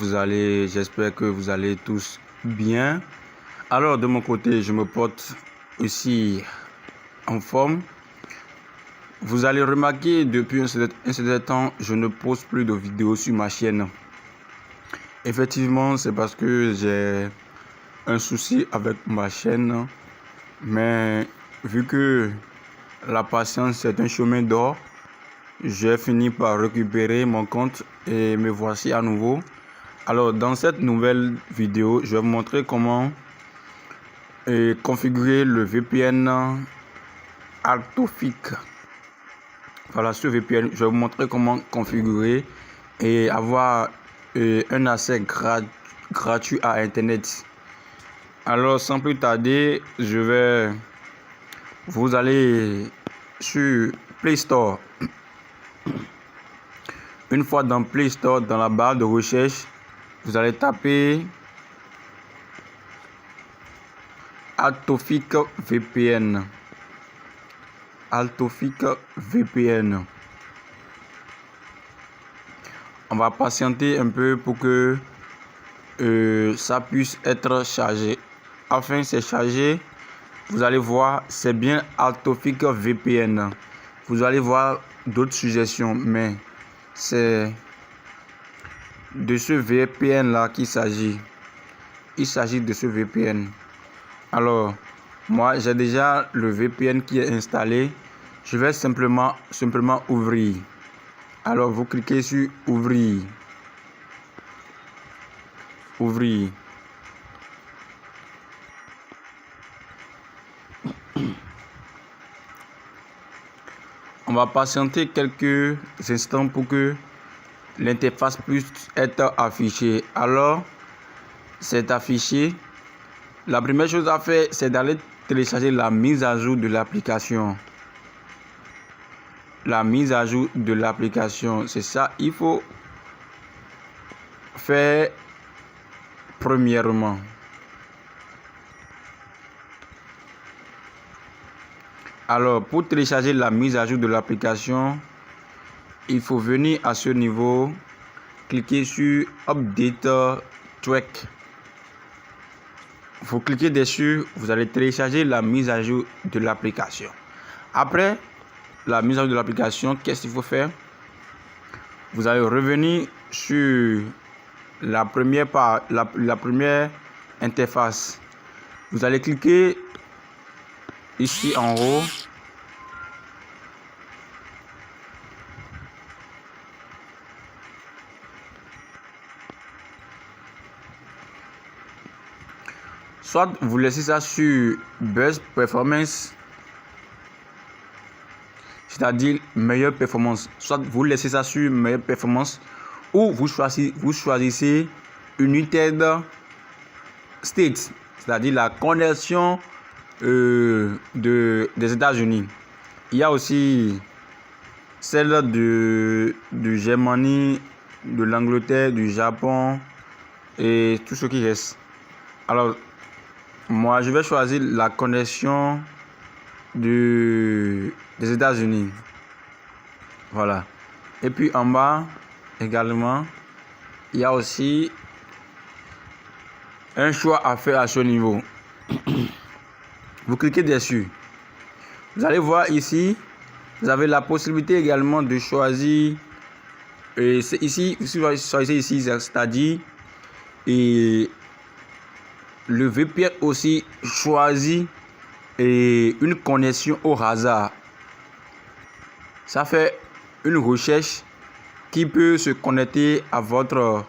J'espère que vous allez tous bien. Alors de mon côté, je me porte aussi en forme. Vous allez remarquer depuis un certain temps, je ne poste plus de vidéos sur ma chaîne. Effectivement, c'est parce que j'ai un souci avec ma chaîne. Mais vu que la patience est un chemin d'or, j'ai fini par récupérer mon compte et me voici à nouveau. Alors dans cette nouvelle vidéo, je vais vous montrer comment configurer le VPN Altofik. Voilà, ce VPN, je vais vous montrer comment configurer et avoir un accès gratuit à Internet. Alors sans plus tarder, vous allez sur Play Store. Une fois dans Play Store, dans la barre de recherche, vous allez taper Altofik VPN. Altofik VPN. On va patienter un peu pour que ça puisse être chargé. Enfin, c'est chargé. Vous allez voir, c'est bien Altofik VPN. Vous allez voir d'autres suggestions, mais c'est de ce VPN là qu'il s'agit. Il s'agit de ce VPN. Alors, moi, j'ai déjà le VPN qui est installé. Je vais simplement ouvrir. Alors, vous cliquez sur ouvrir. Ouvrir. On va patienter quelques instants pour que l'interface puisse être affichée. Alors, c'est affiché. La première chose à faire, c'est d'aller télécharger la mise à jour de l'application. La mise à jour de l'application, c'est ça, il faut faire premièrement. Alors, pour télécharger la mise à jour de l'application, il faut venir à ce niveau, cliquer sur Update Track. Vous cliquez dessus, vous allez télécharger la mise à jour de l'application. Après la mise à jour de l'application, qu'est-ce qu'il faut faire? Vous allez revenir sur la première interface. Vous allez cliquer ici en haut. Soit vous laissez ça sur Best Performance, c'est-à-dire meilleure performance. Soit vous laissez ça sur meilleure performance, ou vous choisissez United States, c'est-à-dire la connexion des États-Unis. Il y a aussi celle de Germanie, de l'Angleterre, du Japon et tout ce qui reste. Alors, moi, je vais choisir la connexion des États-Unis. Voilà. Et puis en bas, également, il y a aussi un choix à faire à ce niveau. Vous cliquez dessus. Vous allez voir ici, vous avez la possibilité également de choisir. Et c'est ici, c'est-à-dire le VPN aussi choisit une connexion au hasard. Ça fait une recherche qui peut se connecter à votre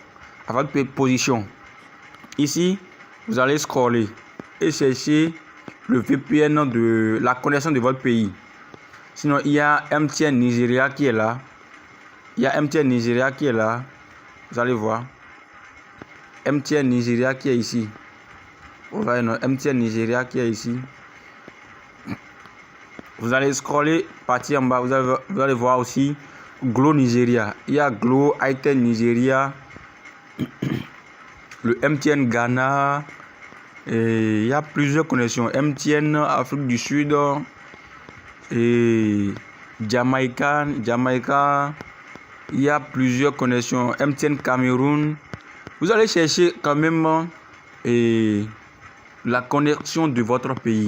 position. Ici, vous allez scroller et chercher le VPN de la connexion de votre pays. Sinon, il y a MTN Nigeria qui est là. Vous allez voir. MTN Nigeria qui est ici. MTN Nigeria qui est ici. Vous allez scroller, partir en bas, vous allez voir aussi Glo Nigeria. Il y a Glo, Itel Nigeria, le MTN Ghana, et il y a plusieurs connexions. MTN Afrique du Sud et Jamaïca. Il y a plusieurs connexions. MTN Cameroun. Vous allez chercher quand même la connexion de votre pays.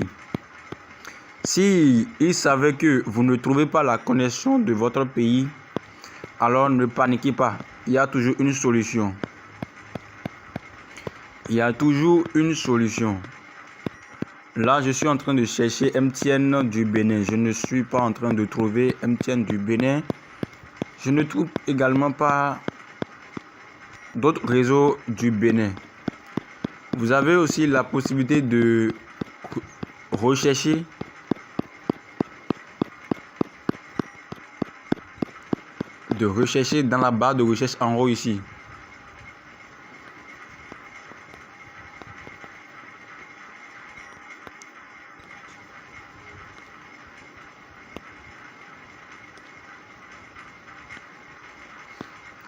Si il savait que vous ne trouvez pas la connexion de votre pays, alors ne paniquez pas. Il y a toujours une solution. Il y a toujours une solution. Là, je suis en train de chercher MTN du Bénin. Je ne suis pas en train de trouver MTN du Bénin. Je ne trouve également pas d'autres réseaux du Bénin. Vous avez aussi la possibilité de rechercher dans la barre de recherche en haut ici.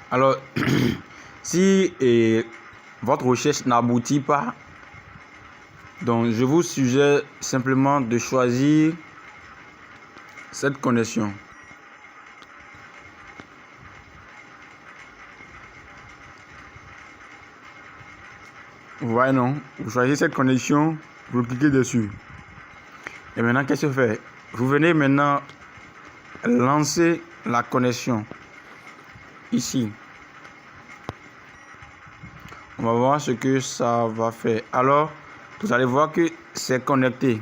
Alors, si votre recherche n'aboutit pas, donc je vous suggère simplement de choisir cette connexion. Vous voyez, non? Vous choisissez cette connexion, vous cliquez dessus. Et maintenant, qu'est-ce que fait? Vous venez maintenant lancer la connexion. Ici. On va voir ce que ça va faire. Alors, vous allez voir que c'est connecté.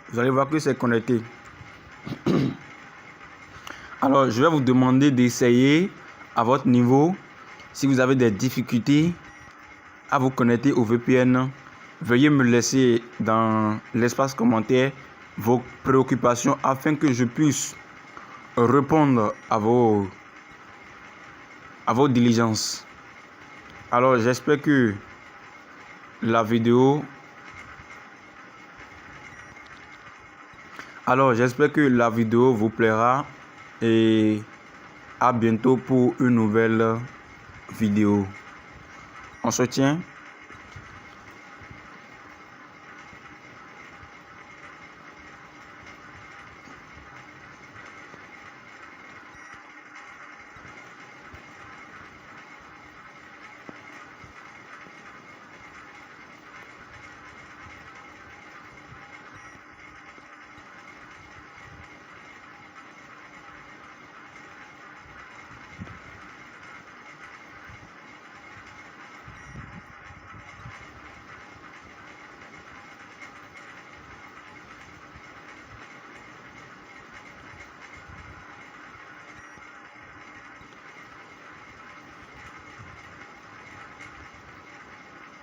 Vous allez voir que c'est connecté. Alors, je vais vous demander d'essayer à votre niveau. Si vous avez des difficultés à vous connecter au VPN, veuillez me laisser dans l'espace commentaire vos préoccupations afin que je puisse répondre à vos diligences. Alors, j'espère que la vidéo vous plaira et à bientôt pour une nouvelle vidéo. On se tient.